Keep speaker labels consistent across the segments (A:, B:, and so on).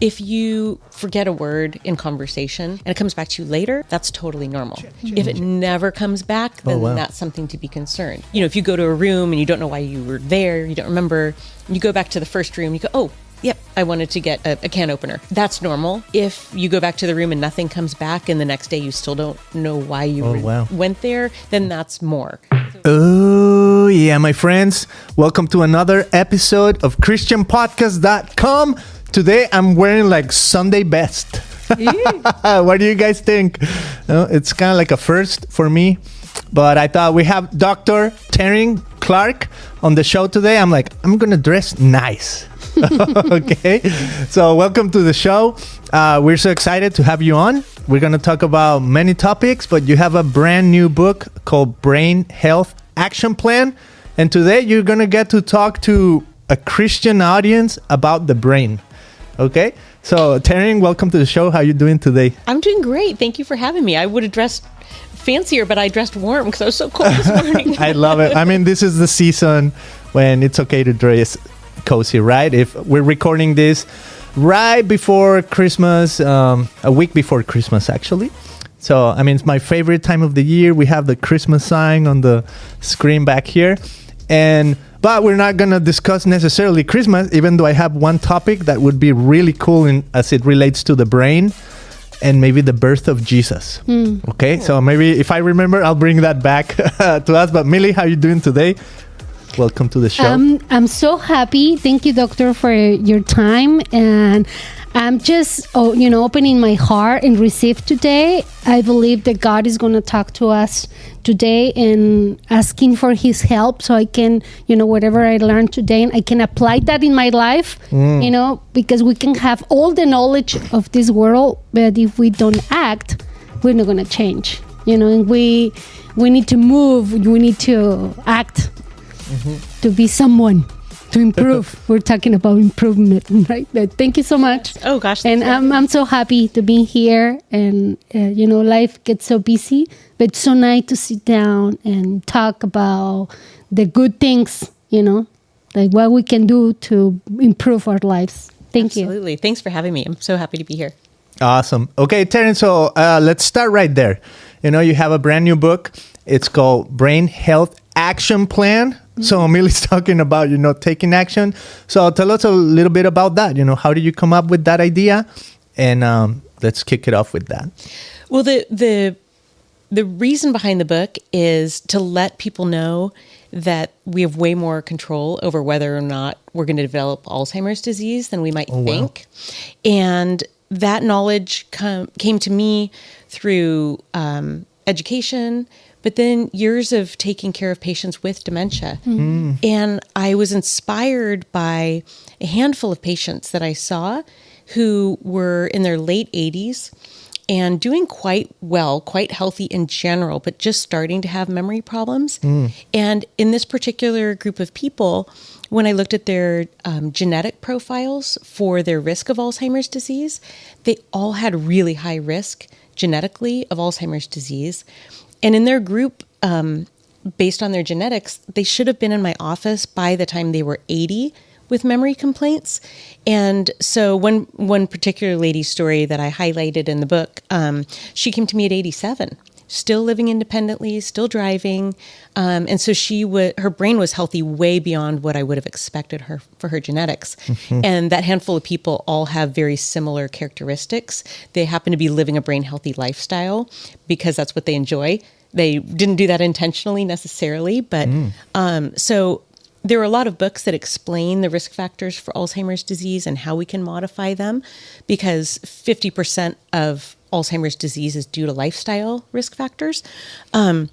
A: If you forget a word in conversation and it comes back to you later, that's totally normal. If it never comes back, then that's something to be concerned. You know, if you go to a room and you don't know why you were there, you don't remember, you go back to the first room, you go, oh, yep, I wanted to get a can opener. That's normal. If you go back to the room and nothing comes back and the next day you still don't know why you went there, then that's more.
B: Oh, yeah, my friends. Welcome to another episode of ChristianPodcast.com. Today, I'm wearing like Sunday best. What do you guys think? It's kind of like a first for me. But I thought we have Dr. Teryn Clarke on the show today. I'm like, I'm going to dress nice. Okay. So welcome to the show. We're so excited to have you on. We're going to talk about many topics, but you have a brand new book called Brain Health Action Plan. And today you're going to get to talk to a Christian audience about the brain. Okay, so Teryn, welcome to the show. How are you doing today?
A: I'm doing great. Thank you for having me. I would have dressed fancier, but I dressed warm because I was so cold this morning.
B: I love it. I mean, this is the season when it's okay to dress cozy, right? If we're recording this right before Christmas, a week before Christmas, actually. So, I mean, it's my favorite time of the year. We have the Christmas sign on the screen back here. But we're not going to discuss necessarily Christmas, even though I have one topic that would be really cool as it relates to the brain and maybe the birth of Jesus. Okay, so maybe if I remember, I'll bring that back to us. But Millie, how are you doing today? Welcome to the show.
C: I'm so happy. Thank you, Doctor, for your time. And I'm just, opening my heart and receive today. I believe that God is going to talk to us today and asking for his help so I can, whatever I learned today, I can apply that in my life, because we can have all the knowledge of this world, but if we don't act, we're not going to change, and we need to move, we need to act to be someone. To improve. We're talking about improvement, right? But thank you so much.
A: Oh, gosh.
C: And I'm so happy to be here. And, life gets so busy. But it's so nice to sit down and talk about the good things, like what we can do to improve our lives. Thank you.
A: Absolutely. Thanks for having me. I'm so happy to be here.
B: Awesome. Okay, Teryn, so let's start right there. You have a brand new book. It's called Brain Health Action Plan. So Millie's talking about, taking action. So tell us a little bit about that. How did you come up with that idea? And let's kick it off with that.
A: Well, the reason behind the book is to let people know that we have way more control over whether or not we're going to develop Alzheimer's disease than we might think. Wow. And that knowledge came to me through education, but then years of taking care of patients with dementia. And I was inspired by a handful of patients that I saw who were in their late 80s and doing quite well, quite healthy in general, but just starting to have memory problems. And in this particular group of people, when I looked at their genetic profiles for their risk of Alzheimer's disease, they all had really high risk genetically of Alzheimer's disease. And in their group, based on their genetics, they should have been in my office by the time they were 80 with memory complaints. And so one particular lady's story that I highlighted in the book, she came to me at 87, still living independently, still driving. And so her brain was healthy way beyond what I would have expected her for her genetics. And that handful of people all have very similar characteristics. They happen to be living a brain healthy lifestyle because that's what they enjoy. They didn't do that intentionally necessarily, but so there are a lot of books that explain the risk factors for Alzheimer's disease and how we can modify them, because 50% of Alzheimer's disease is due to lifestyle risk factors. But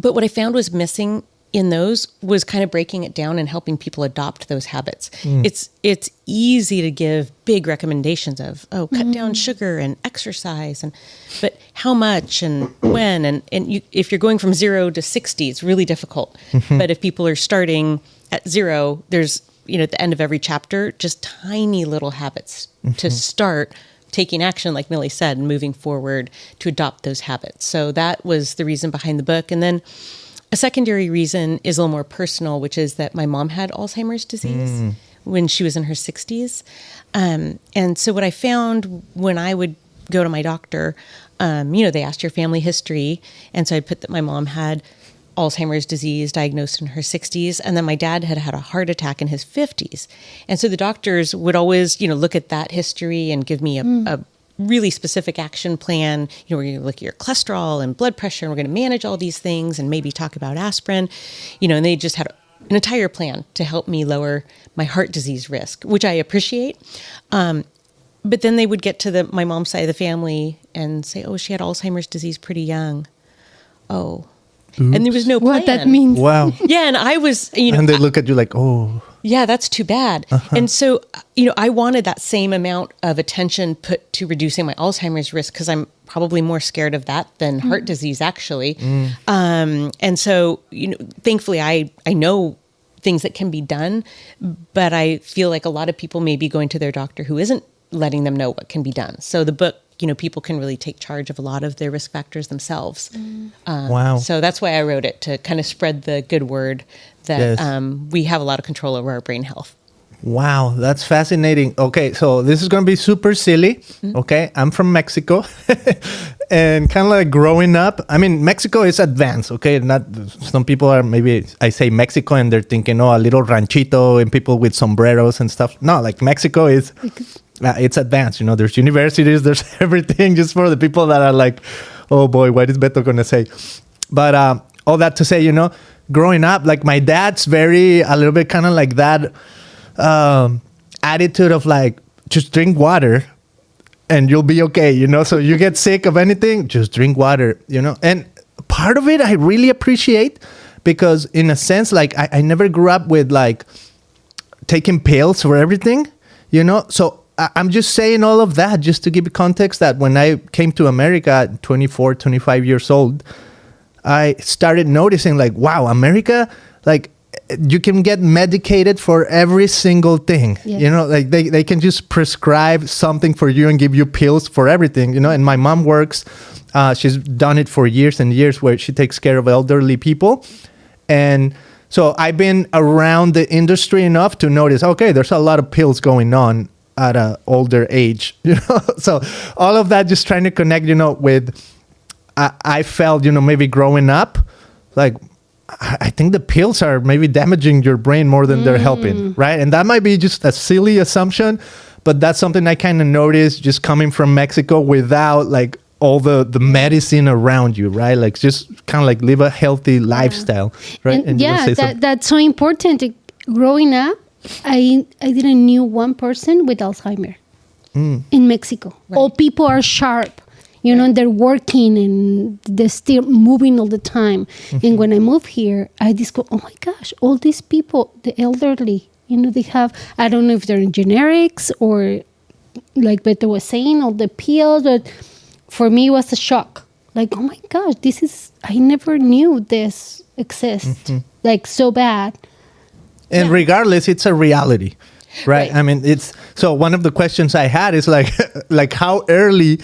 A: what I found was missing in those was kind of breaking it down and helping people adopt those habits. It's easy to give big recommendations of, cut down sugar and exercise, but how much and when, and if you're going from 0 to 60, it's really difficult. But if people are starting at 0, there's, at the end of every chapter, just tiny little habits to start taking action, like Millie said, and moving forward to adopt those habits. So that was the reason behind the book. And then a secondary reason is a little more personal, which is that my mom had Alzheimer's disease when she was in her 60s. And so what I found when I would go to my doctor, they asked your family history. And so I put that my mom had Alzheimer's disease, diagnosed in her 60s. And then my dad had had a heart attack in his 50s. And so the doctors would always, look at that history and give me a really specific action plan. We're going to look at your cholesterol and blood pressure, and we're going to manage all these things and maybe talk about aspirin, and they just had an entire plan to help me lower my heart disease risk, which I appreciate. But then they would get to my mom's side of the family and say, oh, she had Alzheimer's disease pretty young. Oh. Oops. And there was no plan.
C: What that means.
B: Wow.
A: Yeah, and I was,
B: And they look at you like, oh.
A: Yeah, that's too bad. And so, I wanted that same amount of attention put to reducing my Alzheimer's risk because I'm probably more scared of that than heart disease, actually. And so, thankfully, I know things that can be done, but I feel like a lot of people may be going to their doctor who isn't letting them know what can be done. So the book, people can really take charge of a lot of their risk factors themselves.
B: Wow.
A: So that's why I wrote it, to kind of spread the good word that we have a lot of control over our brain health.
B: Wow, that's fascinating. Okay, so this is going to be super silly. Okay, I'm from Mexico. And kind of like growing up, I mean, Mexico is advanced. Okay, not some people are, maybe I say Mexico and they're thinking, a little ranchito and people with sombreros and stuff. No, like Mexico is... it's advanced, there's universities, there's everything, just for the people that are like, oh boy, what is Beto going to say? But all that to say, growing up, like my dad's a little bit kind of like that attitude of like, just drink water and you'll be okay, so you get sick of anything, just drink water, and part of it I really appreciate because in a sense, like I never grew up with like taking pills for everything, so I'm just saying all of that just to give you context that when I came to America at 24, 25 years old, I started noticing like, wow, America, like you can get medicated for every single thing, like they can just prescribe something for you and give you pills for everything, and my mom works, she's done it for years and years where she takes care of elderly people. And so I've been around the industry enough to notice, okay, there's a lot of pills going on at an older age, so all of that just trying to connect, with I felt, maybe growing up, like I think the pills are maybe damaging your brain more than they're helping, right? And that might be just a silly assumption, but that's something I kind of noticed just coming from Mexico without like all the medicine around you, right? Like just kind of like live a healthy lifestyle, right?
C: And that's so important. Growing up, I didn't knew one person with Alzheimer in Mexico. Right. All people are sharp, and they're working and they're still moving all the time. And when I moved here, I just go, oh my gosh, all these people, the elderly, they have, I don't know if they're in generics or like Beto was saying, all the pills, but for me it was a shock. Like, oh my gosh, I never knew this exists, like so bad.
B: And regardless, it's a reality, right? I mean, so one of the questions I had is like, like how early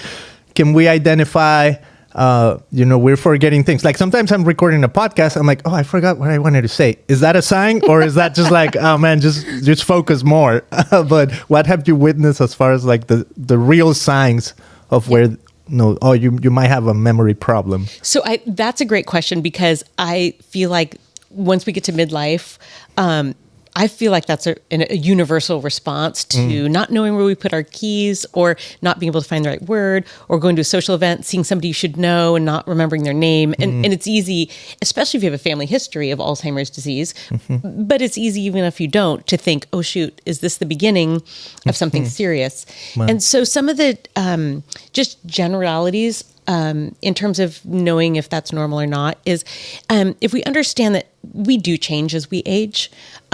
B: can we identify, we're forgetting things. Like sometimes I'm recording a podcast, I'm like, oh, I forgot what I wanted to say. Is that a sign or is that just like, oh man, just focus more? But what have you witnessed as far as like the real signs of where, you might have a memory problem?
A: So that's a great question because I feel like once we get to midlife, I feel like that's a universal response to not knowing where we put our keys or not being able to find the right word or going to a social event, seeing somebody you should know and not remembering their name. And it's easy, especially if you have a family history of Alzheimer's disease, but it's easy even if you don't to think, oh shoot, is this the beginning of something serious? Wow. And so some of the just generalities in terms of knowing if that's normal or not is if we understand that we do change as we age,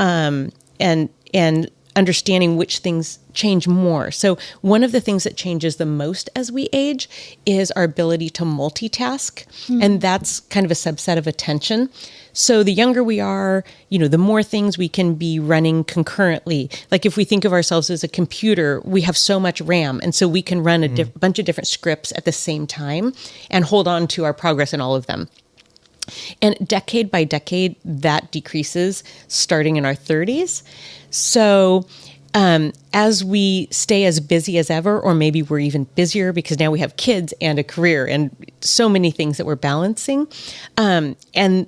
A: and understanding which things change more. So one of the things that changes the most as we age is our ability to multitask, and that's kind of a subset of attention. So the younger we are, the more things we can be running concurrently. Like if we think of ourselves as a computer, we have so much RAM, and so we can run a bunch of different scripts at the same time and hold on to our progress in all of them. And decade by decade, that decreases starting in our 30s. So as we stay as busy as ever, or maybe we're even busier because now we have kids and a career and so many things that we're balancing. And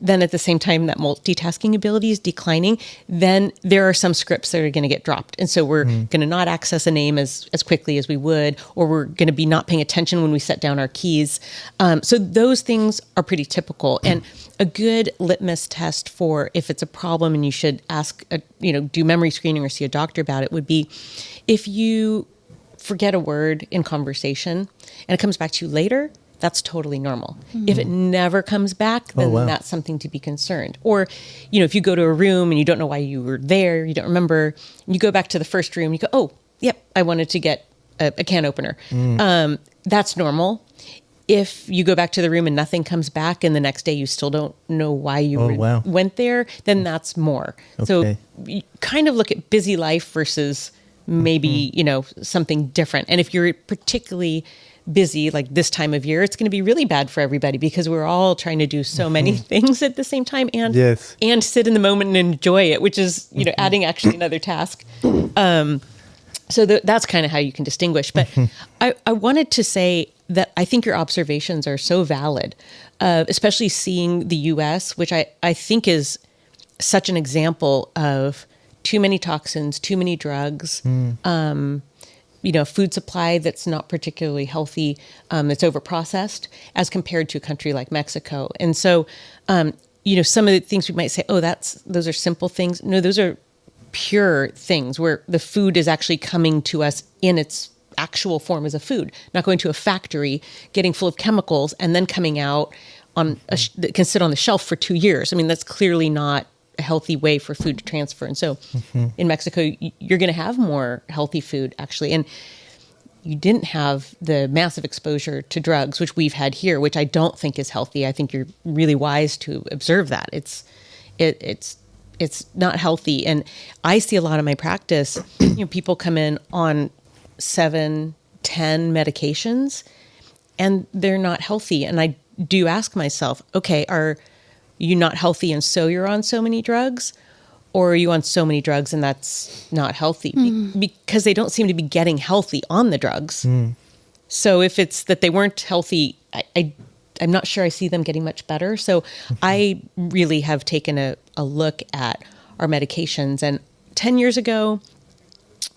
A: then at the same time, that multitasking ability is declining. Then there are some scripts that are going to get dropped. And so we're going to not access a name as quickly as we would, or we're going to be not paying attention when we set down our keys. So those things are pretty typical. And a good litmus test for if it's a problem and you should ask, do memory screening or see a doctor about it would be if you forget a word in conversation and it comes back to you later, that's totally normal. If it never comes back, then that's something to be concerned. Or, if you go to a room and you don't know why you were there, you don't remember, and you go back to the first room, you go, oh, yep, I wanted to get a can opener. That's normal. If you go back to the room and nothing comes back and the next day you still don't know why you went there, then that's more. Okay. So you kind of look at busy life versus maybe, something different. And if you're particularly busy like this time of year, it's going to be really bad for everybody because we're all trying to do so many things at the same time and sit in the moment and enjoy it, which is, adding actually another task. So that's kind of how you can distinguish. But I wanted to say that I think your observations are so valid, especially seeing the U.S., which I think is such an example of too many toxins, too many drugs, food supply that's not particularly healthy, that's overprocessed as compared to a country like Mexico. And so, some of the things we might say, oh, those are simple things. No, those are pure things where the food is actually coming to us in its actual form as a food, not going to a factory, getting full of chemicals, and then coming out that can sit on the shelf for 2 years. I mean, that's clearly not a healthy way for food to transfer. And so in Mexico, you're going to have more healthy food, actually. And you didn't have the massive exposure to drugs, which we've had here, which I don't think is healthy. I think you're really wise to observe that. It's not healthy. And I see a lot of my practice, people come in on 7, 10 medications and they're not healthy. And I do ask myself, okay, are you not healthy and so you're on so many drugs? Or are you on so many drugs and that's not healthy? Because they don't seem to be getting healthy on the drugs. So if it's that they weren't healthy, I'm not sure I see them getting much better. So I really have taken a look at our medications. And 10 years ago,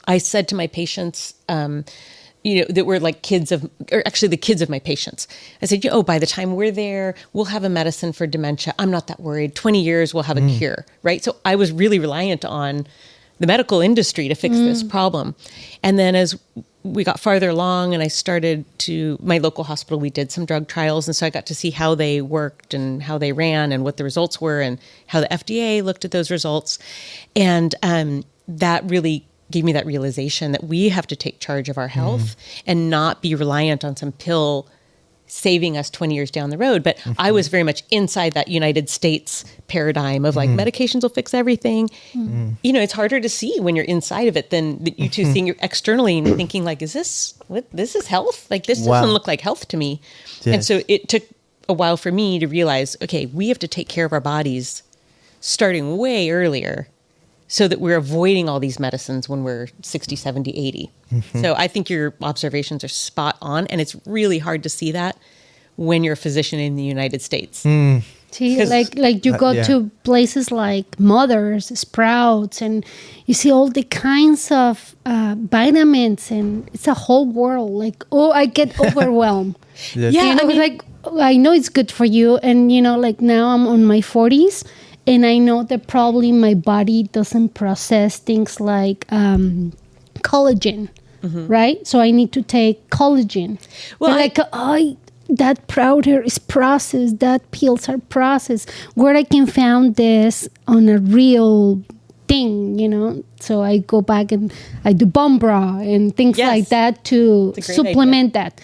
A: I said to my patients, that were like the kids of my patients. I said, by the time we're there, we'll have a medicine for dementia. I'm not that worried. 20 years, we'll have a cure, right? So I was really reliant on the medical industry to fix this problem. And then as we got farther along and I started my local hospital, we did some drug trials. And so I got to see how they worked and how they ran and what the results were and how the FDA looked at those results. And that really gave me that realization that we have to take charge of our health and not be reliant on some pill saving us 20 years down the road. But I was very much inside that United States paradigm of like medications will fix everything. It's harder to see when you're inside of it than you two seeing it externally and thinking like, this is health? Like this doesn't look like health to me. Yes. And so it took a while for me to realize, okay, we have to take care of our bodies starting way earlier so that we're avoiding all these medicines when we're 60, 70, 80. So I think your observations are spot on, and it's really hard to see that when you're a physician in the United States.
C: See, like you go to places like Mother's, Sprouts, and you see all the kinds of vitamins, and it's a whole world. Like, I get overwhelmed. I know it's good for you, and like now I'm on my 40s. And I know that probably my body doesn't process things like collagen, right? So I need to take collagen. Well, that powder is processed, that pills are processed. Where I can find this on a real thing, So I go back and I do bone broth and things like that to supplement that,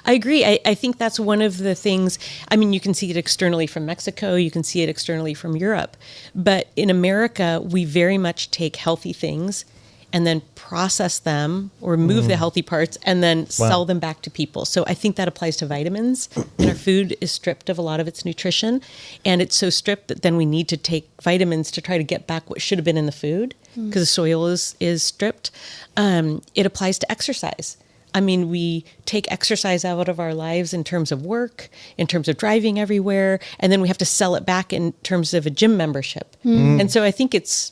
A: I agree. I think that's one of the things. I mean, you can see it externally from Mexico. You can see it externally from Europe. But in America, we very much take healthy things and then process them or remove the healthy parts and then sell them back to people. So I think that applies to vitamins. And our food is stripped of a lot of its nutrition. And it's so stripped that then we need to take vitamins to try to get back what should have been in the food because the soil is stripped. It applies to exercise. I mean, we take exercise out of our lives in terms of work, in terms of driving everywhere, and then we have to sell it back in terms of a gym membership. And so I think it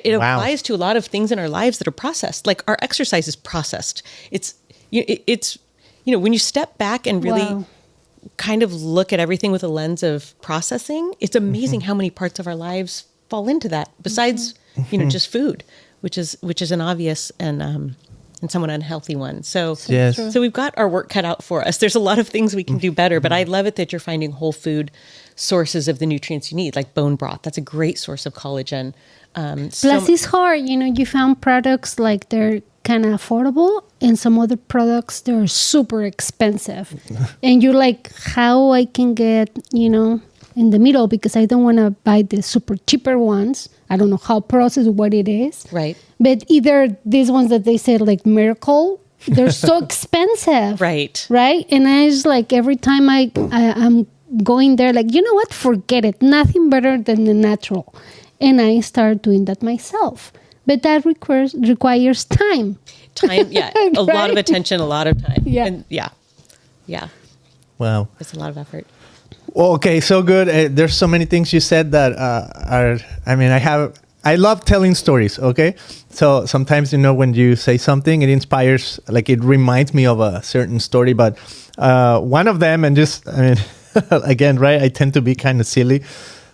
A: applies to a lot of things in our lives that are processed. Like our exercise is processed. It's when you step back and really kind of look at everything with a lens of processing, it's amazing how many parts of our lives fall into that. Besides, just food, which is an obvious and somewhat unhealthy one. So we've got our work cut out for us. There's a lot of things we can do better, but I love it that you're finding whole food sources of the nutrients you need, like bone broth. That's a great source of collagen.
C: Plus, it's hard. You found products like they're kind of affordable, and some other products they're super expensive, and you're like, how I can get in the middle because I don't want to buy the super cheaper ones. I don't know how processed what it is.
A: Right.
C: But either these ones that they say like Miracle, they're so expensive.
A: Right.
C: Right. And I just like every time I'm going there, like, you know what? Forget it. Nothing better than the natural. And I start doing that myself. But that requires time.
A: Time, yeah. A lot of attention, a lot of time.
C: Yeah.
A: And yeah.
B: Wow.
A: It's a lot of effort.
B: Well, okay, so good. There's so many things you said that I love telling stories, okay? So sometimes, when you say something, it inspires, like it reminds me of a certain story. But one of them, again, right, I tend to be kind of silly.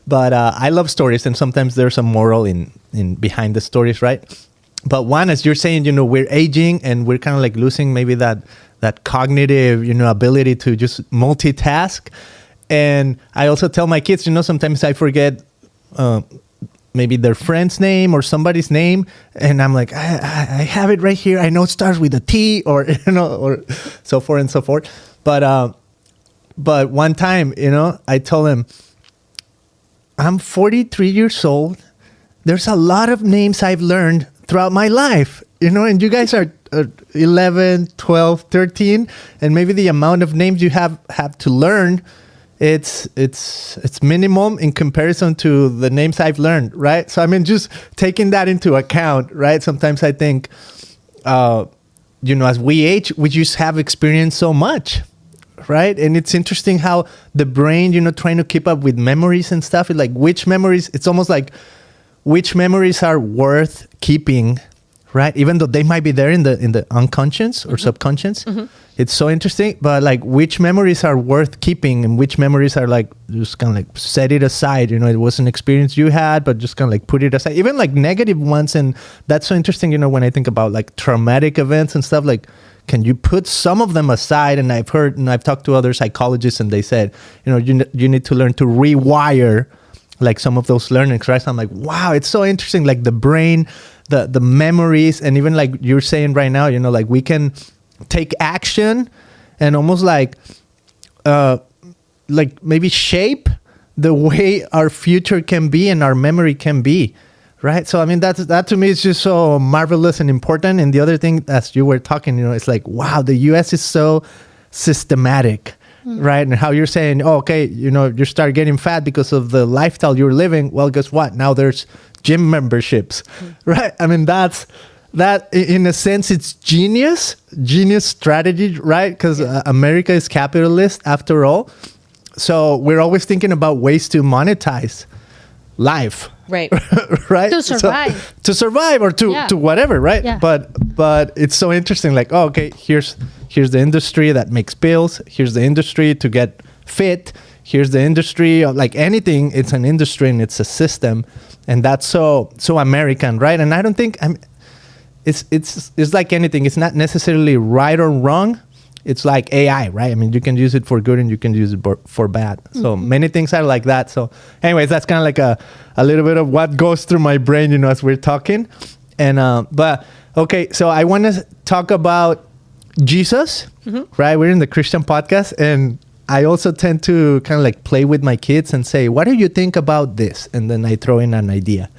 B: But I love stories, and sometimes there's a moral in behind the stories, right? But one, as you're saying, we're aging, and we're kind of like losing maybe that cognitive, ability to just multitask. And I also tell my kids, sometimes I forget maybe their friend's name or somebody's name. And I'm like, I have it right here. I know it starts with a T or, or so forth and so forth. But one time, I told him, I'm 43 years old. There's a lot of names I've learned throughout my life, and you guys are 11, 12, 13. And maybe the amount of names you have to learn, it's minimum in comparison to the names I've learned, right? So just taking that into account, right? Sometimes I think, as we age, we just have experienced so much, right? And it's interesting how the brain, trying to keep up with memories and stuff, like which memories, it's almost like which memories are worth keeping, right? Even though they might be there in the unconscious or subconscious. It's so interesting, but like which memories are worth keeping and which memories are like just kind of like set it aside. It was an experience you had, but just kind of like put it aside. Even like negative ones, and that's so interesting. When I think about like traumatic events and stuff, like can you put some of them aside? And I've heard and I've talked to other psychologists, and they said, you need to learn to rewire like some of those learnings, right? So I'm like, wow, it's so interesting. Like the brain, the memories, and even like you're saying right now, like we can take action and almost like maybe shape the way our future can be and our memory can be, right? So that to me is just so marvelous and important. And the other thing, as you were talking, it's like, wow, the US is so systematic, right? And how you're saying, you start getting fat because of the lifestyle you're living. Well, guess what? Now there's gym memberships, right? That in a sense, it's genius strategy, right? Because America is capitalist after all. So we're always thinking about ways to monetize life.
A: Right.
B: Right.
C: To survive.
B: So, to survive or to whatever, right?
C: Yeah.
B: But it's so interesting. Like, here's the industry that makes bills. Here's the industry to get fit. Here's the industry of like anything. It's an industry and it's a system. And that's so American, right? And I don't think it's like anything. It's not necessarily right or wrong. It's like AI, right? You can use it for good and you can use it for bad. So many things are like that. So anyways, that's kind of like a little bit of what goes through my brain, as we're talking. And but okay, so I want to talk about Jesus, right? We're in the Christian podcast, and I also tend to kind of like play with my kids and say, what do you think about this? And then I throw in an idea,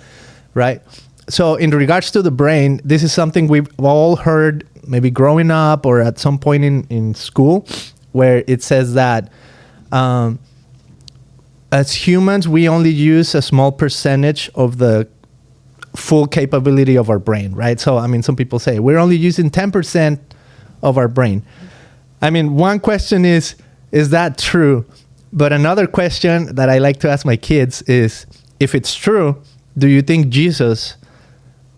B: right? So in regards to the brain, this is something we've all heard maybe growing up or at some point in school, where it says that as humans, we only use a small percentage of the full capability of our brain, right? So, I mean, some people say we're only using 10% of our brain. I mean, one question is that true? But another question that I like to ask my kids is, if it's true, do you think Jesus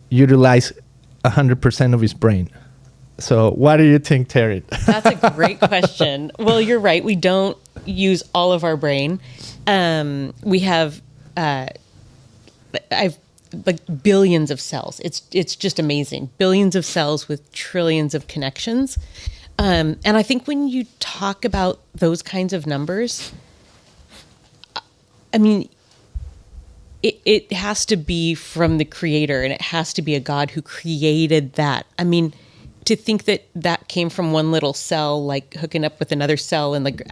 B: utilized 100% of his brain? So what do you think, Terry?
A: That's a great question. Well, you're right. We don't use all of our brain. We have, I've like billions of cells. It's just amazing. Billions of cells with trillions of connections. And I think when you talk about those kinds of numbers, I mean, it has to be from the creator, and it has to be a God who created that. I mean, to think that came from one little cell, like hooking up with another cell, and like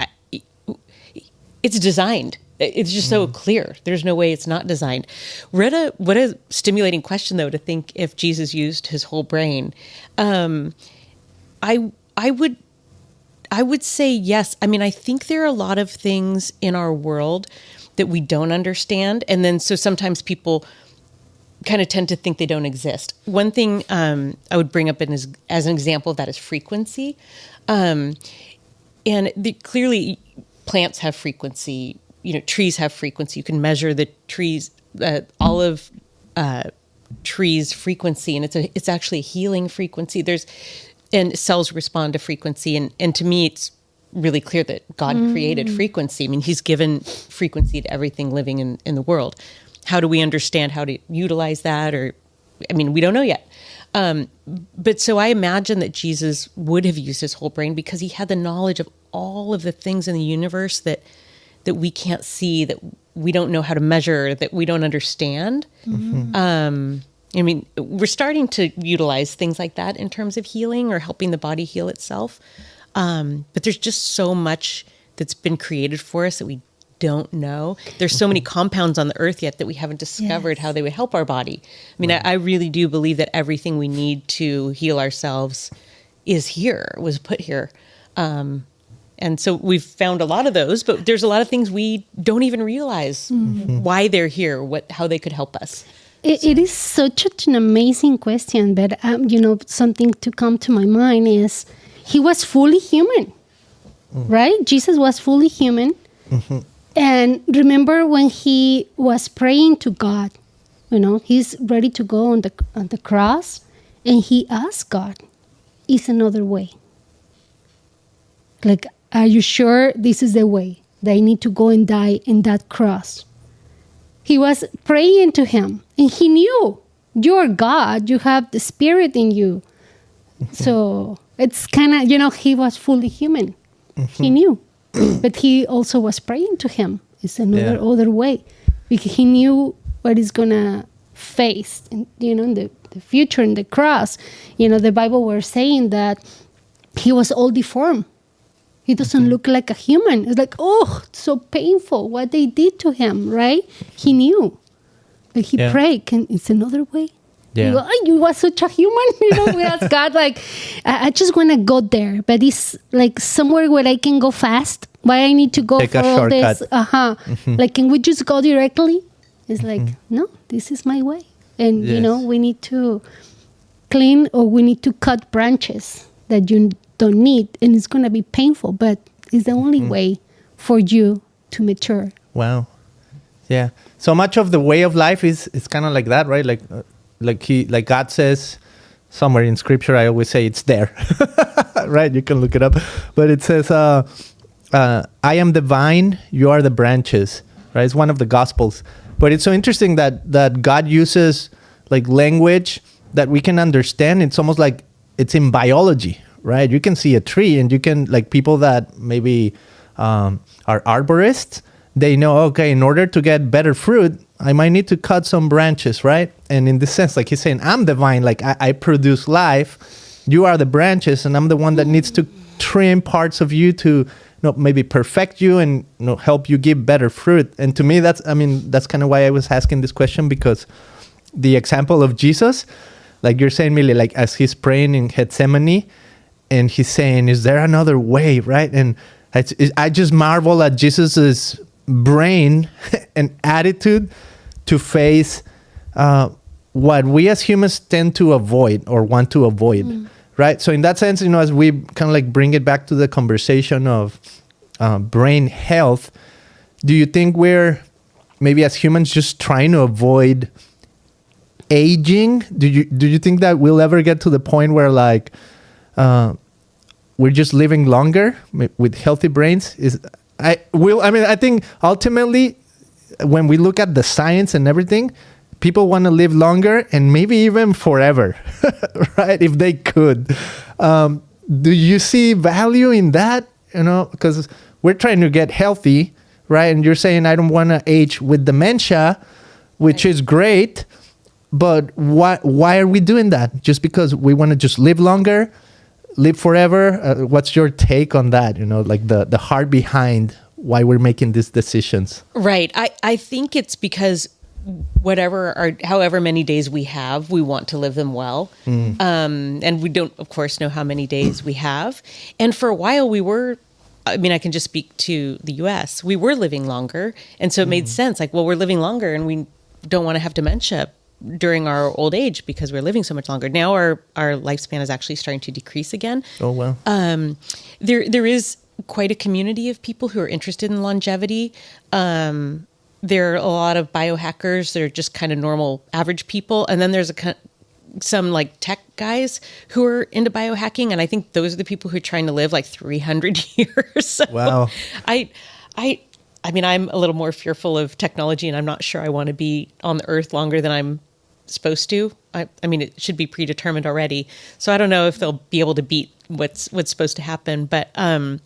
A: it's designed. It's just so clear. There's no way it's not designed. What a stimulating question, though, to think if Jesus used his whole brain. I would say yes. I mean, I think there are a lot of things in our world that we don't understand. And then so sometimes people kind of tend to think they don't exist. One thing I would bring up as an example of that is frequency. And clearly plants have frequency, trees have frequency. You can measure the trees, all of trees' frequency, and it's actually a healing frequency. And cells respond to frequency. And to me, it's really clear that God created frequency. I mean, he's given frequency to everything living in the world. How do we understand how to utilize that? We don't know yet. But so I imagine that Jesus would have used his whole brain because he had the knowledge of all of the things in the universe that we can't see, that we don't know how to measure, that we don't understand. We're starting to utilize things like that in terms of healing or helping the body heal itself. But there's just so much that's been created for us that we don't know. There's so many compounds on the earth yet that we haven't discovered how they would help our body. I mean, I really do believe that everything we need to heal ourselves was put here. And so we've found a lot of those, but there's a lot of things we don't even realize why they're here, how they could help us.
C: It is such an amazing question, but something to come to my mind is he was fully human, right? Jesus was fully human. And remember when he was praying to God, he's ready to go on the cross, and he asked God, "Is another way? Like, are you sure this is the way that I need to go and die in that cross?" He was praying to him, and he knew, you're God, you have the Spirit in you. So it's kind of, he was fully human. He knew. But he also was praying to him. It's other way. Because he knew what he's going to face, in the future, in the cross. The Bible was saying that he was all deformed. He doesn't look like a human. It's like, it's so painful what they did to him, right? He knew. But he prayed, it's another way. Yeah. You was such a human. We ask God, like, I just want to go there. But it's like somewhere where I can go fast. Why I need to go
B: Take
C: for
B: a
C: all
B: shortcut.
C: this? Like, can we just go directly? It's like, no, this is my way. And, we need to clean, or we need to cut branches that you don't need, and it's going to be painful, but it's the only way for you to mature.
B: Wow. Yeah. So much of the way of life is kind of like that, right? Like God says somewhere in scripture, I always say it's there, right? You can look it up, but it says, I am the vine, you are the branches, right? It's one of the gospels, but it's so interesting that God uses like language that we can understand. It's almost like it's in biology, right? You can see a tree, and you can, like, people that maybe are arborists, they know, okay, in order to get better fruit, I might need to cut some branches, right? And in this sense, like he's saying, I'm the vine, like I produce life. You are the branches, and I'm the one that needs to trim parts of you to maybe perfect you and help you give better fruit. And to me, that's kind of why I was asking this question, because the example of Jesus, like you're saying, Millie, like as he's praying in Gethsemane, and he's saying, "Is there another way?" Right? And I just marvel at Jesus's brain and attitude to face what we as humans tend to avoid or want to avoid, right? So in that sense, as we kind of like bring it back to the conversation of brain health, do you think we're maybe as humans just trying to avoid aging? Do you think that we'll ever get to the point where like we're just living longer with healthy brains? I think ultimately when we look at the science and everything, people want to live longer and maybe even forever, right? If they could. Do you see value in that? Because we're trying to get healthy, right? And you're saying, I don't want to age with dementia, which is great. But why are we doing that? Just because we want to just live longer, live forever? What's your take on that? Like the heart behind why we're making these decisions.
A: Right. I think it's because however many days we have, we want to live them well. And we don't, of course, know how many days we have. And for a while I can just speak to the US. We were living longer. And so it made sense. Like, well, we're living longer and we don't want to have dementia during our old age because we're living so much longer. Now our lifespan is actually starting to decrease again.
B: Oh, wow.
A: There is quite a community of people who are interested in longevity. There are a lot of biohackers that are just kind of normal, average people. And then there's some like tech guys who are into biohacking. And I think those are the people who are trying to live like 300 years. So
B: wow.
A: I'm a little more fearful of technology, and I'm not sure I want to be on the earth longer than I'm supposed to. It should be predetermined already. So I don't know if they'll be able to beat what's supposed to happen. But I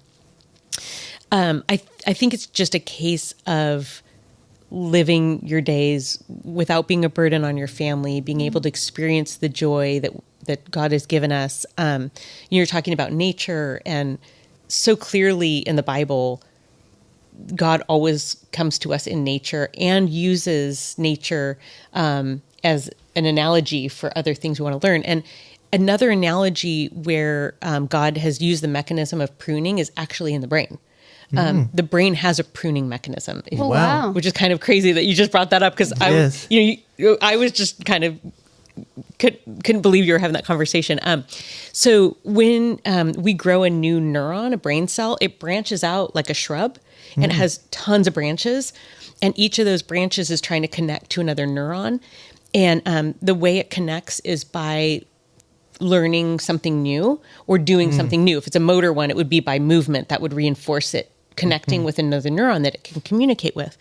A: think it's just a case of living your days without being a burden on your family, being able to experience the joy that God has given us. You're talking about nature, and so clearly in the Bible, God always comes to us in nature and uses nature as an analogy for other things we want to learn. And another analogy where God has used the mechanism of pruning is actually in the brain. The brain has a pruning mechanism.
C: Wow.
A: Which is kind of crazy that you just brought that up, because
B: yes.
A: I was just kind of couldn't believe you were having that conversation. So when we grow a new neuron, a brain cell, it branches out like a shrub, and it has tons of branches, and each of those branches is trying to connect to another neuron. And the way it connects is by learning something new or doing something new. If it's a motor one, it would be by movement that would reinforce it, connecting with another neuron that it can communicate with.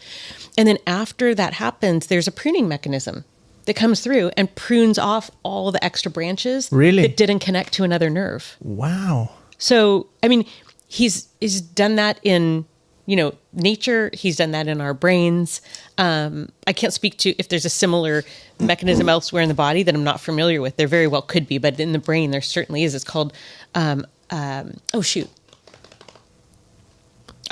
A: And then after that happens, there's a pruning mechanism that comes through and prunes off all the extra branches that didn't connect to another nerve.
B: Wow.
A: So, he's done that in, nature. He's done that in our brains. I can't speak to if there's a similar mechanism elsewhere in the body that I'm not familiar with. There very well could be, but in the brain, there certainly is. It's called, I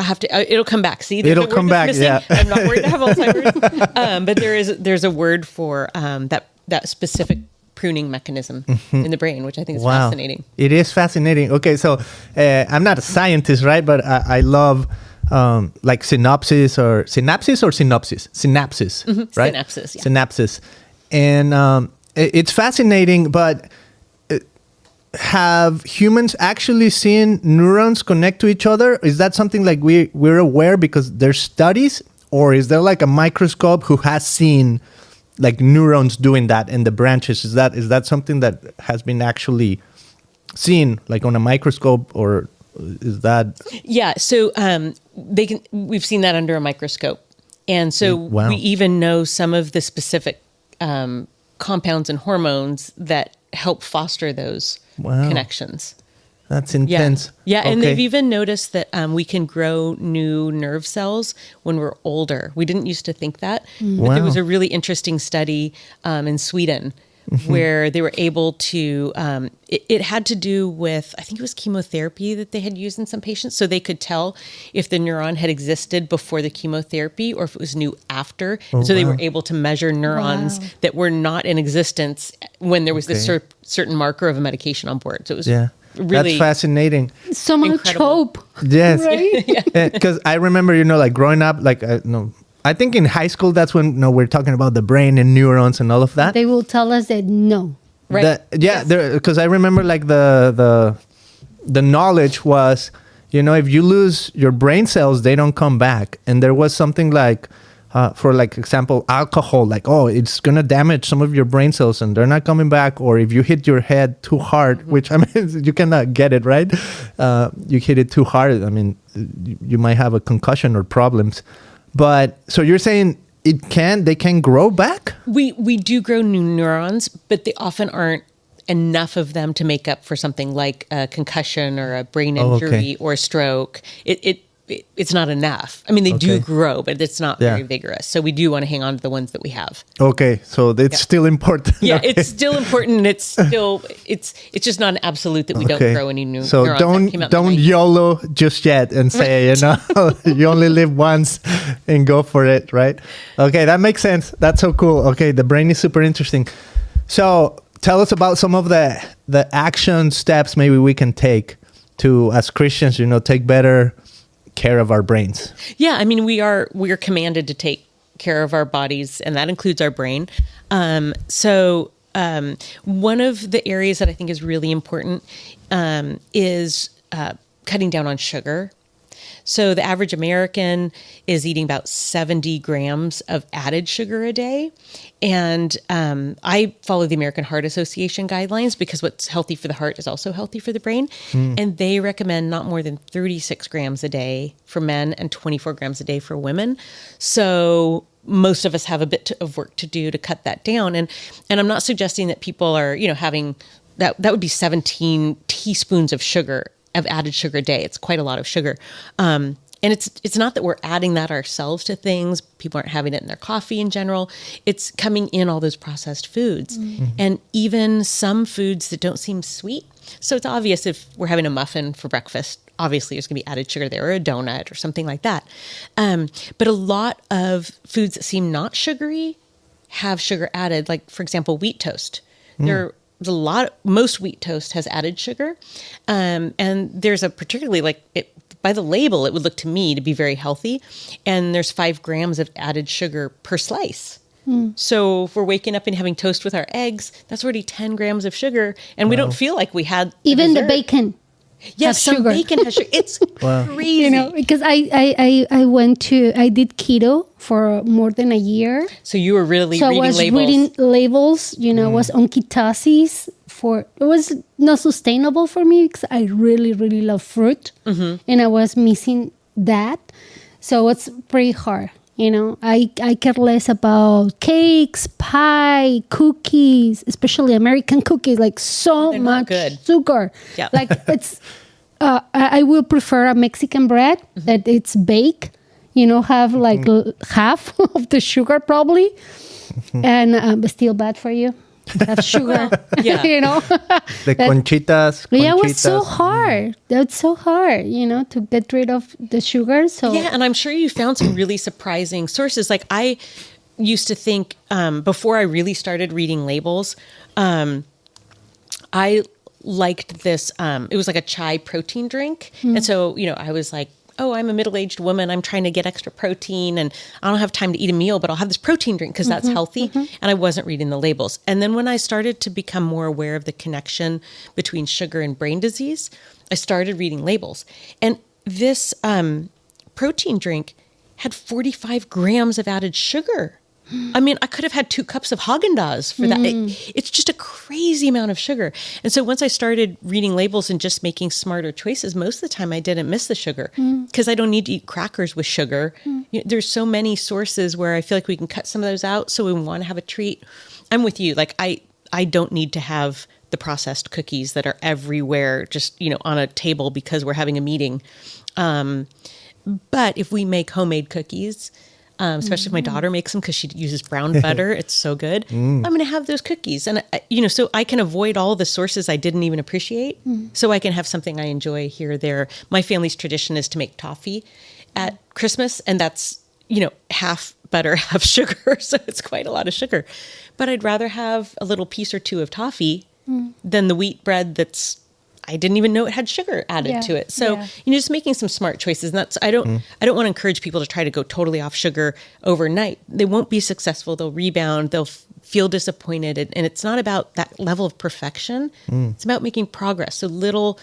A: have to. It'll come back. See,
B: it'll come back. Yeah,
A: I'm not worried to have Alzheimer's, but there's a word for that specific pruning mechanism in the brain, which I think is fascinating.
B: It is fascinating. Okay, so I'm not a scientist, right? But I love like synapses, right?
A: Synapses, yeah.
B: Synapses, and it's fascinating. But have humans actually seen neurons connect to each other? Is that something like we're aware because there's studies, or is there like a microscope who has seen like neurons doing that in the branches? Is that something that has been actually seen like on a microscope, or is that?
A: Yeah. So we've seen that under a microscope. And so we even know some of the specific compounds and hormones that help foster those connections.
B: That's intense.
A: Yeah. And they've even noticed that we can grow new nerve cells when we're older. We didn't used to think that, but there was a really interesting study in Sweden where they were able to, it had to do with, I think it was chemotherapy that they had used in some patients. So they could tell if the neuron had existed before the chemotherapy or if it was new after. And so they were able to measure neurons that were not in existence when there was this certain marker of a medication on board. So it was really
B: that's fascinating.
C: So much
A: incredible.
C: hope.
B: Yes.
C: Right?
B: Because I remember, like growing up, like, no, I think in high school, that's when we're talking about the brain and neurons and all of that.
C: They will tell us that no.
A: right.
B: Because I remember like the knowledge was, if you lose your brain cells, they don't come back. And there was something like, for like example, alcohol, like, it's going to damage some of your brain cells and they're not coming back. Or if you hit your head too hard, which I mean, you cannot get it, right? You hit it too hard. I mean, you might have a concussion or problems. But so you're saying they can grow back?
A: We do grow new neurons, but they often aren't enough of them to make up for something like a concussion or a brain injury or a stroke. It's not enough. I mean, they do grow, but it's not very vigorous. So we do want to hang on to the ones that we have.
B: Okay, so it's still important.
A: Yeah,
B: Okay.
A: it's still important. It's still it's just not an absolute that we don't grow any new
B: so
A: neurons.
B: So don't YOLO just yet and say, you only live once and go for it, right? Okay, that makes sense. That's so cool. Okay, the brain is super interesting. So tell us about some of the action steps maybe we can take to, as Christians, take better care of our brains.
A: Yeah, I mean, we are commanded to take care of our bodies, and that includes our brain. So one of the areas that I think is really important is cutting down on sugar. So the average American is eating about 70 grams of added sugar a day. And I follow the American Heart Association guidelines because what's healthy for the heart is also healthy for the brain. And they recommend not more than 36 grams a day for men and 24 grams a day for women. So most of us have a bit of work to do to cut that down. And I'm not suggesting that people are, having that would be 17 teaspoons of sugar, of added sugar a day. It's quite a lot of sugar. And it's not that we're adding that ourselves to things. People aren't having it in their coffee in general. It's coming in all those processed foods and even some foods that don't seem sweet. So it's obvious if we're having a muffin for breakfast, obviously there's going to be added sugar there, or a donut or something like that. But a lot of foods that seem not sugary have sugar added. Like, for example, wheat toast. Most wheat toast has added sugar. And there's a particularly by the label, it would look to me to be very healthy. And there's 5 grams of added sugar per slice. So if we're waking up and having toast with our eggs, that's already 10 grams of sugar. And we don't feel like we had
C: even the
A: dessert.
C: bacon.
A: Yes, some
C: sugar.
A: bacon has sugar. It's crazy.
C: Because I did keto for more than a year.
A: So you were really
C: So
A: reading
C: I was
A: labels.
C: reading labels, was on ketosis it was not sustainable for me because I really, really love fruit and I was missing that. So it's pretty hard. I care less about cakes, pie, cookies, especially American cookies, like
A: They're not
C: much
A: good.
C: sugar.
A: Yeah.
C: Like it's, I will prefer a Mexican bread that it's baked, have like half of the sugar probably, and still bad for you. Have sugar,
A: Yeah.
B: The conchitas.
C: Yeah, it was so hard. That's so hard, to get rid of the sugar. So
A: Yeah, and I'm sure you found some really surprising sources. Like I used to think before I really started reading labels, I liked this. It was like a chai protein drink. And so, I was like, oh, I'm a middle-aged woman. I'm trying to get extra protein and I don't have time to eat a meal, but I'll have this protein drink because that's healthy. And I wasn't reading the labels. And then when I started to become more aware of the connection between sugar and brain disease, I started reading labels. And this protein drink had 45 grams of added sugar. I mean, I could have had 2 cups of Haagen-Dazs for that. It's just a crazy amount of sugar. And so once I started reading labels and just making smarter choices, most of the time I didn't miss the sugar because I don't need to eat crackers with sugar. There's so many sources where I feel like we can cut some of those out. So we want to have a treat. I'm with you. Like I don't need to have the processed cookies that are everywhere, just, on a table because we're having a meeting. But if we make homemade cookies, especially if my daughter makes them because she uses brown butter. It's so good. I'm going to have those cookies. And, so I can avoid all the sources I didn't even appreciate. So I can have something I enjoy here or there. My family's tradition is to make toffee at Christmas. And that's, half butter, half sugar. So it's quite a lot of sugar. But I'd rather have a little piece or two of toffee than the wheat bread I didn't even know it had sugar added to it. So, just making some smart choices. And that's, I don't want to encourage people to try to go totally off sugar overnight. They won't be successful. They'll rebound. They'll feel disappointed. And it's not about that level of perfection. It's about making progress. So little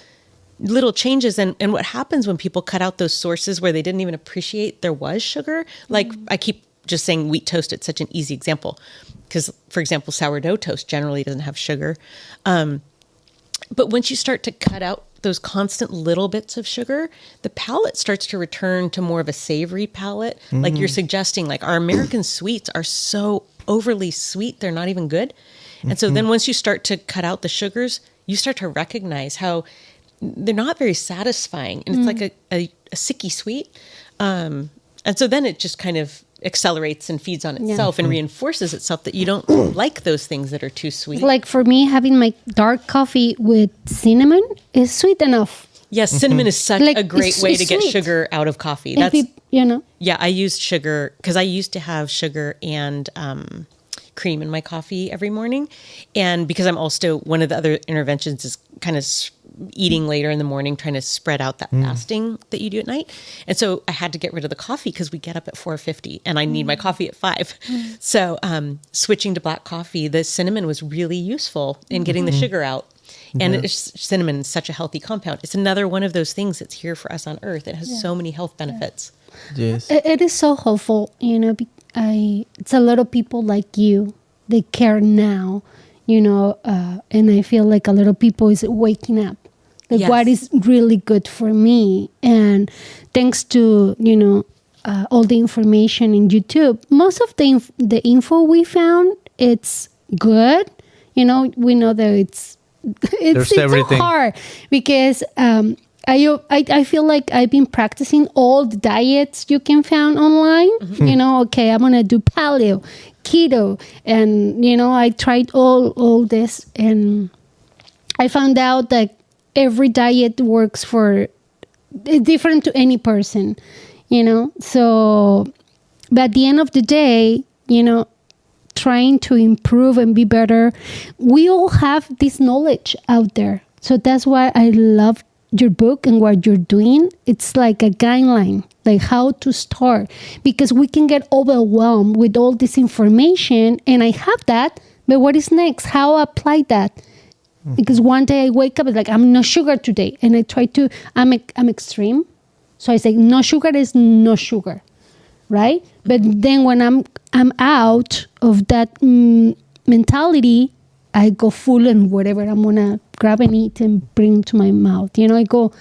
A: changes. And what happens when people cut out those sources where they didn't even appreciate there was sugar? Like I keep just saying wheat toast. It's such an easy example because, for example, sourdough toast generally doesn't have sugar. But once you start to cut out those constant little bits of sugar, the palate starts to return to more of a savory palate. Like you're suggesting, like our American sweets are so overly sweet, they're not even good. And so then once you start to cut out the sugars, you start to recognize how they're not very satisfying. And it's like a sicky sweet. And so then it just kind of accelerates and feeds on itself and reinforces itself that you don't like those things that are too sweet.
C: Like for me, having my dark coffee with cinnamon is sweet enough.
A: Yes, cinnamon is such a great way to get sugar out of coffee. That's, Yeah, I used sugar because I used to have sugar and cream in my coffee every morning. And because I'm also, one of the other interventions is kind of eating later in the morning, trying to spread out that fasting that you do at night. And so I had to get rid of the coffee because we get up at 4:50 and I need my coffee at 5. So switching to black coffee, the cinnamon was really useful in getting the sugar out. And cinnamon is such a healthy compound. It's another one of those things that's here for us on Earth. It has so many health benefits.
B: Yes.
C: It is so helpful. It's a lot of people like you. They care now, and I feel like a lot of people is waking up. Like what is really good for me. And thanks to, all the information in YouTube, most of the info we found, it's good. We know that it's
B: everything.
C: So hard because I feel like I've been practicing all the diets you can find online. Okay, I'm gonna do paleo, keto, and I tried all this, and I found out that every diet works for different to any person. So, but at the end of the day, trying to improve and be better, we all have this knowledge out there. So that's why I love your book and what you're doing. It's like a guideline, like how to start, because we can get overwhelmed with all this information, and I have that, but what is next? How I apply that? Because one day I wake up, it's like, I'm no sugar today. And I try to, I'm extreme. So I say, no sugar is no sugar, right? But then when I'm out of that mentality, I go full and whatever I'm going to grab and eat and bring to my mouth. I go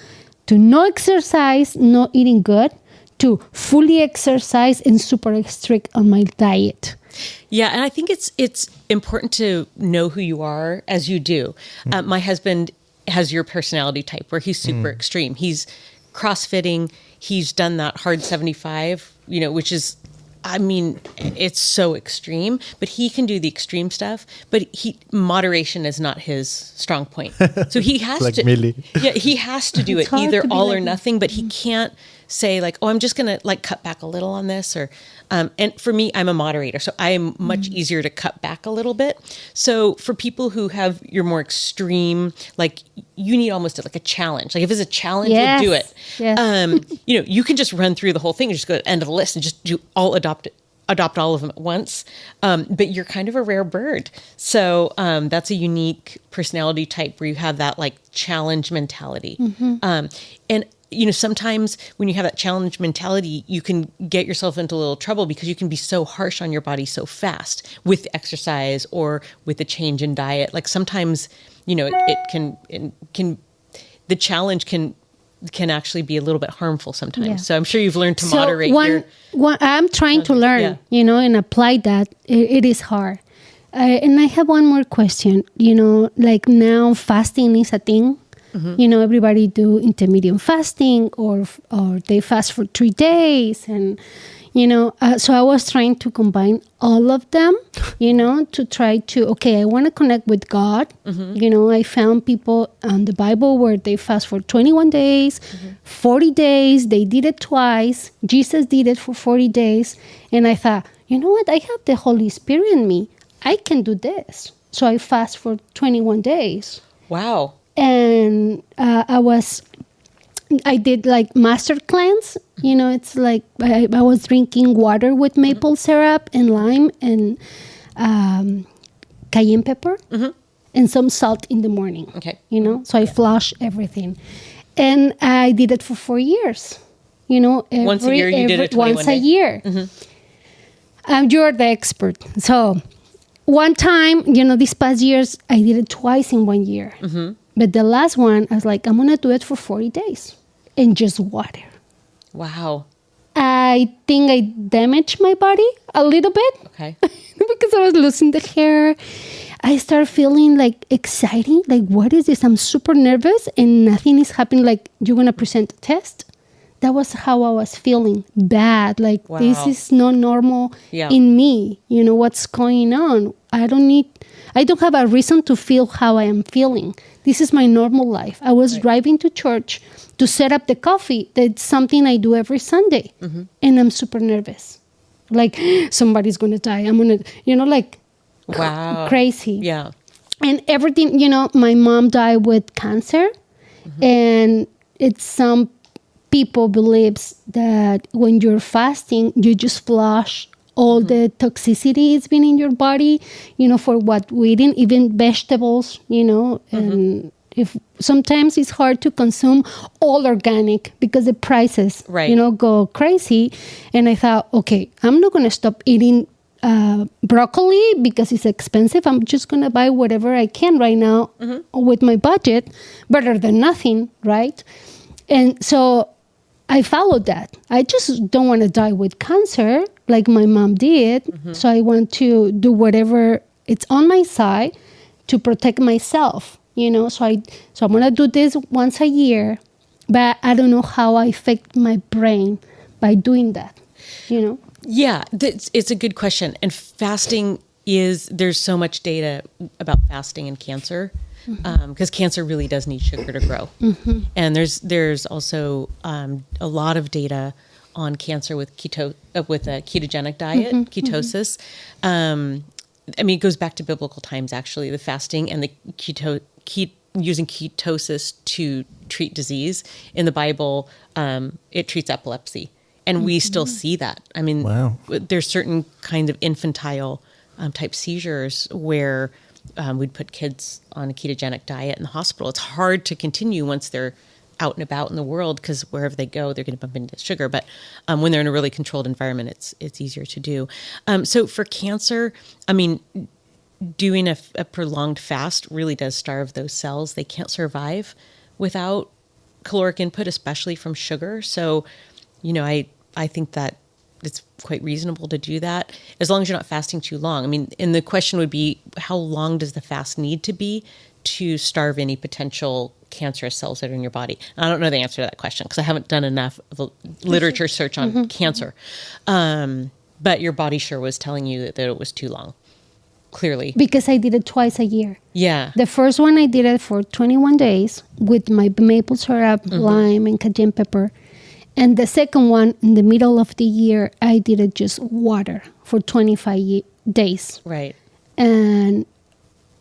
C: to no exercise, no eating good, to fully exercise and super strict on my diet.
A: Yeah, and I think it's important to know who you are as you do. My husband has your personality type where he's super extreme. He's CrossFitting. He's done that hard 75, which is, it's so extreme, but he can do the extreme stuff, but moderation is not his strong point. So he has
B: like
A: to,
B: Millie.
A: He has to do it either all or nothing, but he can't say like, oh, I'm just going to cut back a little on this or, and for me, I'm a moderator, so I'm much easier to cut back a little bit. So for people who have your more extreme, like you need almost like a challenge. Like if it's a challenge, you'll do it.
C: Yes.
A: You can just run through the whole thing and just go to the end of the list and just adopt all of them at once. But you're kind of a rare bird. So that's a unique personality type where you have that like challenge mentality. And sometimes when you have that challenge mentality, you can get yourself into a little trouble because you can be so harsh on your body so fast with exercise or with a change in diet. Like sometimes, it can the challenge can actually be a little bit harmful sometimes. Yeah. So I'm sure you've learned to moderate
C: I'm trying to learn, and apply that. It is hard. And I have one more question. Like now fasting is a thing. You know, everybody do intermittent fasting or they fast for 3 days. And, you know, so I was trying to combine all of them, you know, to try to, okay, I want to connect with God. You know, I found people on the Bible where they fast for 21 days, 40 days. They did it twice. Jesus did it for 40 days. And I thought, you know what? I have the Holy Spirit in me. I can do this. So I fast for 21 days.
A: Wow.
C: And I did like master cleanse. You know, it's like I was drinking water with maple syrup and lime and cayenne pepper and some salt in the morning.
A: Okay.
C: You know, so I flush everything. And I did it for 4 years. You know,
A: Once a year you did it 21
C: once a
A: days.
C: year. You're the expert. So one time, you know, these past years, I did it twice in 1 year. But the last one, I was like, I'm going to do it for 40 days and just water.
A: Wow.
C: I think I damaged my body a little bit.
A: Okay.
C: Because I was losing the hair. I started feeling like exciting. Like, what is this? I'm super nervous and nothing is happening. Like, you're going to present a test. That was how I was feeling. Bad. Like, this is not normal in me. You know, what's going on? I don't have a reason to feel how I am feeling. This is my normal life. I was driving to church to set up the coffee. That's something I do every Sunday. And I'm super nervous. Like, somebody's going to die. I'm going to, you know, like, crazy.
A: Yeah.
C: And everything, you know, my mom died with cancer. And it's some people believes that when you're fasting, you just flush all the toxicity it's been in your body, you know, for what we eating, even vegetables, you know, and if sometimes it's hard to consume all organic because the prices, you know, go crazy. And I thought, okay, I'm not going to stop eating broccoli because it's expensive. I'm just going to buy whatever I can right now with my budget, better than nothing, right? And so I followed that. I just don't want to die with cancer like my mom did. So I want to do whatever it's on my side to protect myself, you know. So I'm going to do this once a year, but I don't know how I affect my brain by doing that, you know.
A: Yeah, it's a good question. And fasting there's so much data about fasting and cancer. Because cancer really does need sugar to grow. And there's also a lot of data on cancer with a ketogenic diet, ketosis. I mean, it goes back to biblical times, actually, the fasting and the using ketosis to treat disease. In the Bible, it treats epilepsy. And we still see that. I mean, there's certain kind of infantile type seizures where we'd put kids on a ketogenic diet in the hospital. It's hard to continue once they're out and about in the world because wherever they go, they're going to bump into sugar. But when they're in a really controlled environment, it's easier to do. So for cancer, I mean, doing a prolonged fast really does starve those cells. They can't survive without caloric input, especially from sugar. So, you know, I think that it's quite reasonable to do that as long as you're not fasting too long. I mean, and the question would be, how long does the fast need to be to starve any potential cancerous cells that are in your body? I don't know the answer to that question because I haven't done enough of a literature search on cancer. But your body sure was telling you that it was too long, clearly.
C: Because I did it twice a year.
A: Yeah.
C: The first one I did it for 21 days with my maple syrup, lime, and cayenne pepper. And the second one, in the middle of the year, I did it just water for 25 days.
A: Right.
C: And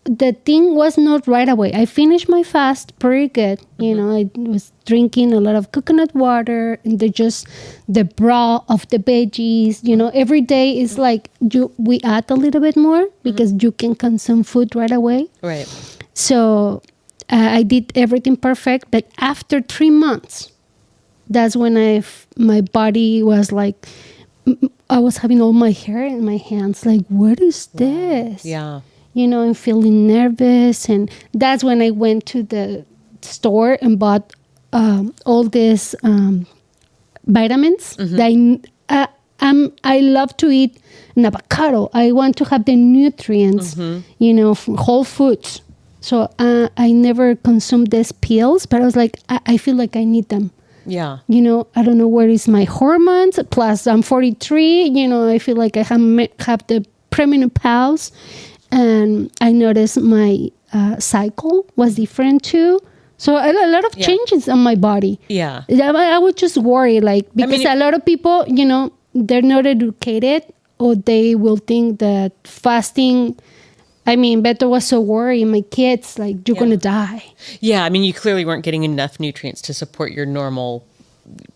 C: the thing was not right away. I finished my fast pretty good. You know, I was drinking a lot of coconut water and the broth of the veggies. You know, every day is like we add a little bit more because you can consume food right away.
A: Right.
C: So I did everything perfect. But after 3 months, that's when my body was like, I was having all my hair in my hands. Like, what is this?
A: Yeah.
C: You know, I'm feeling nervous. And that's when I went to the store and bought all these vitamins. That I love to eat an avocado. I want to have the nutrients, you know, from whole foods. So I never consumed these pills, but I was like, I feel like I need them.
A: Yeah.
C: You know, I don't know where is my hormones. Plus, I'm 43. You know, I feel like I have the premenopause, and I noticed my cycle was different too. So a lot of changes on my body.
A: Yeah.
C: I would just worry, like, because a lot of people, you know, they're not educated, or they will think that fasting. I mean, Beto was so worried. My kids, like, you're going to die.
A: Yeah, I mean, you clearly weren't getting enough nutrients to support your normal,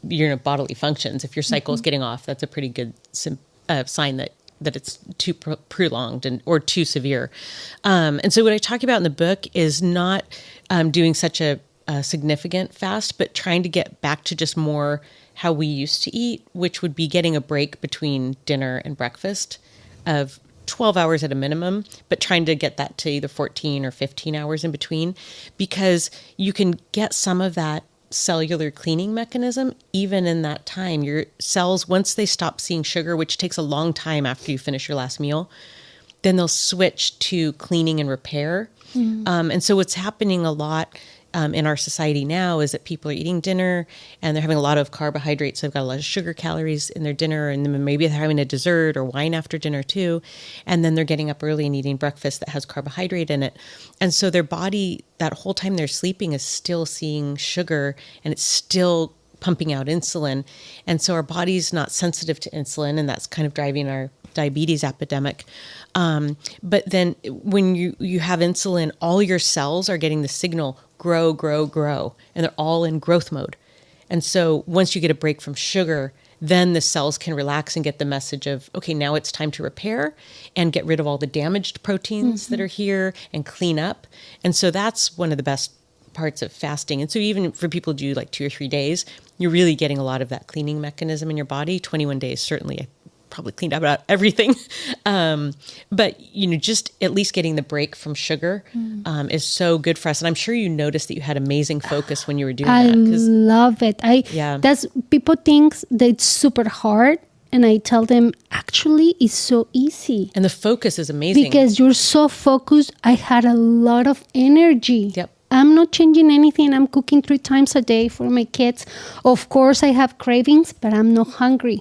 A: bodily functions. If your cycle is getting off, that's a pretty good sign that it's too prolonged or too severe. And so what I talk about in the book is not doing such a significant fast, but trying to get back to just more how we used to eat, which would be getting a break between dinner and breakfast of 12 hours at a minimum, but trying to get that to either 14 or 15 hours in between, because you can get some of that cellular cleaning mechanism even in that time. Your cells, once they stop seeing sugar, which takes a long time after you finish your last meal, then they'll switch to cleaning and repair. And so what's happening a lot in our society now is that people are eating dinner and they're having a lot of carbohydrates. They've got a lot of sugar calories in their dinner, and then maybe they're having a dessert or wine after dinner too. And then they're getting up early and eating breakfast that has carbohydrate in it. And so their body, that whole time they're sleeping, is still seeing sugar, and it's still pumping out insulin. And so our body's not sensitive to insulin, and that's kind of driving our diabetes epidemic. But then when you have insulin, all your cells are getting the signal, grow, grow, grow, and they're all in growth mode. And so once you get a break from sugar, then the cells can relax and get the message of, okay, now it's time to repair and get rid of all the damaged proteins that are here and clean up. And so that's one of the best parts of fasting. And so even for people who do like 2 or 3 days, you're really getting a lot of that cleaning mechanism in your body. 21 days, certainly, I probably cleaned up about everything. But, just at least getting the break from sugar is so good for us. And I'm sure you noticed that you had amazing focus when you were doing that.
C: I love it. That's, people think that it's super hard. And I tell them, actually, it's so easy.
A: And the focus is amazing.
C: Because you're so focused. I had a lot of energy.
A: Yep.
C: I'm not changing anything. I'm cooking 3 times a day for my kids. Of course, I have cravings, but I'm not hungry.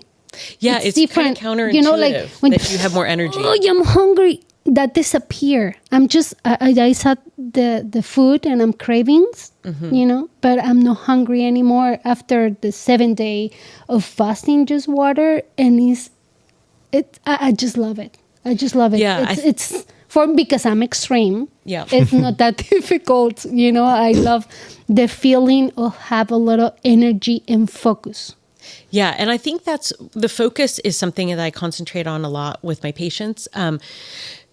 A: Yeah, it's different. Kind of counterintuitive, like when that you have more energy.
C: Oh, I'm hungry. That disappear. I'm just, I saw the food and I'm cravings, but I'm not hungry anymore after the 7 day of fasting, just water. And I just love it. I just love it.
A: Yeah,
C: it's because I'm extreme.
A: Yeah.
C: It's not that difficult. I love the feeling of have a lot of energy and focus.
A: Yeah, and I think that's the focus is something that I concentrate on a lot with my patients,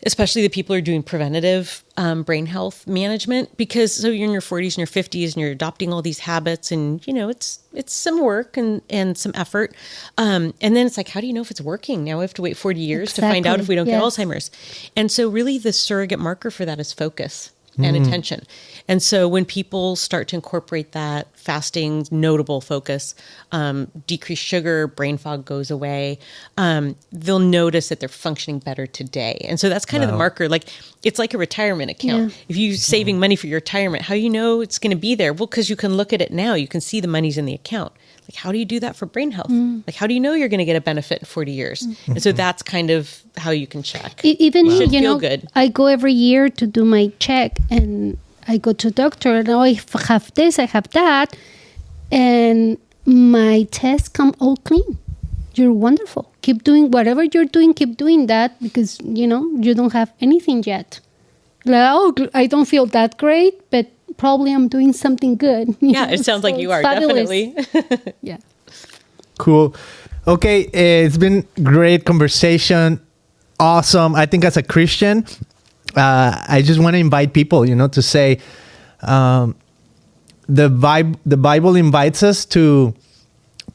A: especially the people who are doing preventative brain health management, because so you're in your 40s and your 50s and you're adopting all these habits, and it's some work and some effort, and then it's like, how do you know if it's working? Now we have to wait 40 years to find out if we don't get Alzheimer's. And so really the surrogate marker for that is focus and attention. And so when people start to incorporate that fasting, notable focus, decrease sugar, brain fog goes away, they'll notice that they're functioning better today. And so that's kind of the marker. Like, it's like a retirement account.
C: Yeah.
A: If you're saving money for your retirement, how do you know it's going to be there? Well, because you can look at it now. You can see the money's in the account. Like, how do you do that for brain health? Like, how do you know you're going to get a benefit in 40 years? And so that's kind of how you can check.
C: Even,
A: feel good.
C: I go every year to do my check, and I go to doctor, and I have this, I have that, and my tests come all clean. You're wonderful. Keep doing whatever you're doing. Keep doing that, because you don't have anything yet. Like, I don't feel that great, but probably I'm doing something good.
A: Yeah, it sounds like you are, definitely.
C: Yeah.
B: Cool. Okay, it's been great conversation. Awesome. I think as a Christian, I just want to invite people, to say the Bible invites us to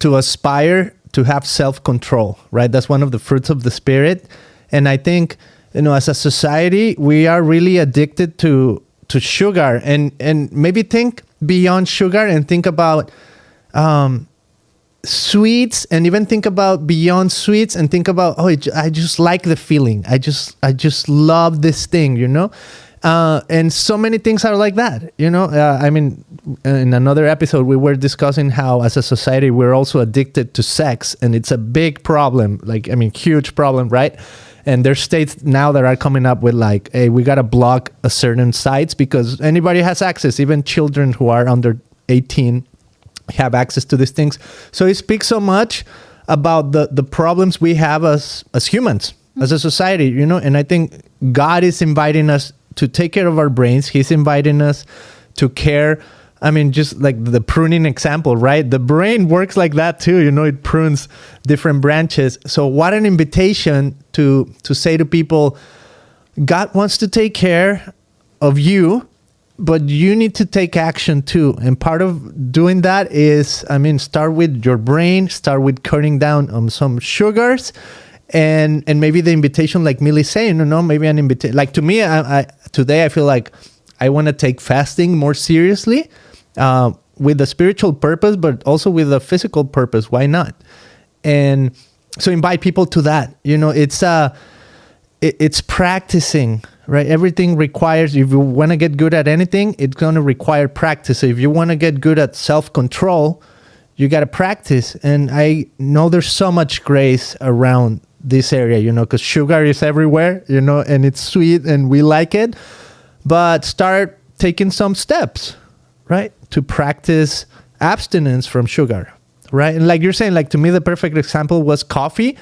B: aspire to have self-control, right? That's one of the fruits of the Spirit. And I think, as a society, we are really addicted to sugar, and maybe think beyond sugar and think about sweets, and even think about beyond sweets and think about, I just like the feeling. I just love this thing, And so many things are like that, you know. I mean, in another episode, we were discussing how as a society, we're also addicted to sex, and it's a big problem, like, I mean, huge problem, right? And there's states now that are coming up with like, hey, we got to block a certain sites because anybody has access, even children who are under 18 have access to these things. So it speaks so much about the problems we have as humans, as a society, you know. And I think God is inviting us to take care of our brains. He's inviting us to care. I mean, just like the pruning example, right? The brain works like that too. You know, it prunes different branches. So what an invitation to say to people, God wants to take care of you, but you need to take action too. And part of doing that is, I mean, start with your brain, start with cutting down on some sugars. And maybe the invitation, like Millie's saying, you know, maybe an invitation. Like to me, today I feel like I want to take fasting more seriously, with a spiritual purpose, but also with a physical purpose. Why not? And so invite people to that. You know, it's practicing, right? Everything requires, if you want to get good at anything, it's going to require practice. So if you want to get good at self-control, you got to practice. And I know there's so much grace around this area, you know, because sugar is everywhere, you know, and it's sweet and we like it. But start taking some steps, right, to practice abstinence from sugar, right? And like you're saying, like to me, the perfect example was coffee,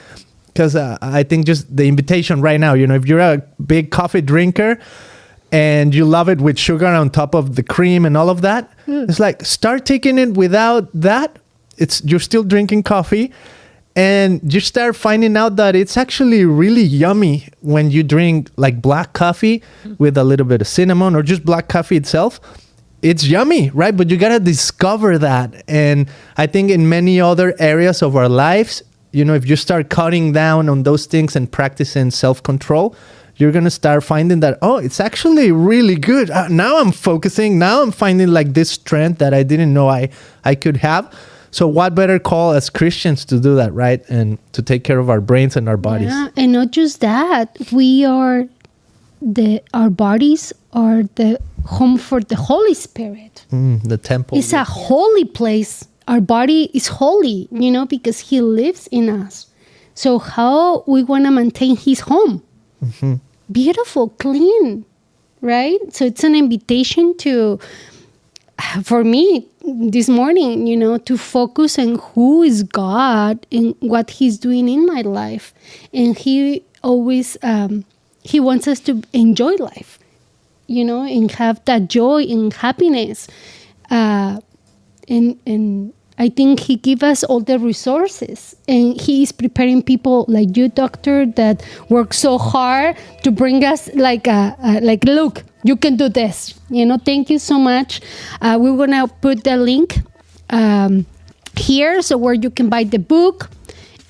B: because I think just the invitation right now, you know, if you're a big coffee drinker and you love it with sugar on top of the cream and all of that, it's like start taking it without that. You're still drinking coffee, and you start finding out that it's actually really yummy when you drink like black coffee with a little bit of cinnamon, or just black coffee itself. It's yummy, right? But you got to discover that. And I think in many other areas of our lives, you know, if you start cutting down on those things and practicing self-control, you're going to start finding that, oh, it's actually really good. Now I'm focusing. Now I'm finding like this strength that I didn't know I could have. So what better call as Christians to do that, right? And to take care of our brains and our bodies.
C: Yeah, and not just that, our bodies are the home for the Holy Spirit.
B: The temple.
C: It's a holy place. Our body is holy, you know, because He lives in us. So how we want to maintain His home? Mm-hmm. Beautiful, clean, right? So it's an invitation for me this morning, you know, to focus on who is God and what He's doing in my life. And He always, He wants us to enjoy life, you know, and have that joy and happiness. And I think He gives us all the resources, and He is preparing people like you, doctor, that work so hard to bring us like look, you can do this. You know, thank you so much. We're gonna put the link here, so where you can buy the book,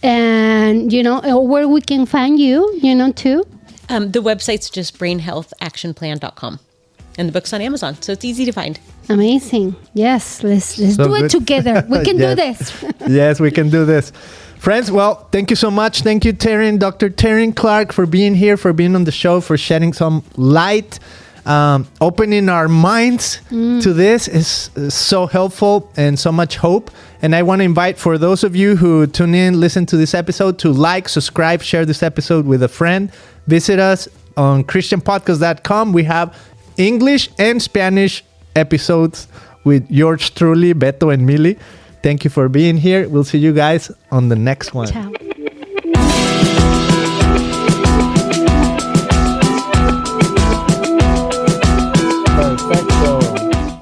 C: and you know, where we can find you, you know, too.
A: The website's just brainhealthactionplan.com. And the book's on Amazon, so it's easy to find.
C: Amazing. Yes, let's do it together. We can do this.
B: Yes, we can do this. Friends, well, thank you so much. Thank you, Teryn, Dr. Teryn Clarke, for being here, for being on the show, for shedding some light. Opening our minds to this is so helpful and so much hope. And I want to invite, for those of you who tune in, listen to this episode, to like, subscribe, share this episode with a friend. Visit us on christianpodcast.com. We have English and Spanish episodes with yours truly, Beto and Millie. Thank you for being here. We'll see you guys on the next one.
C: Ciao.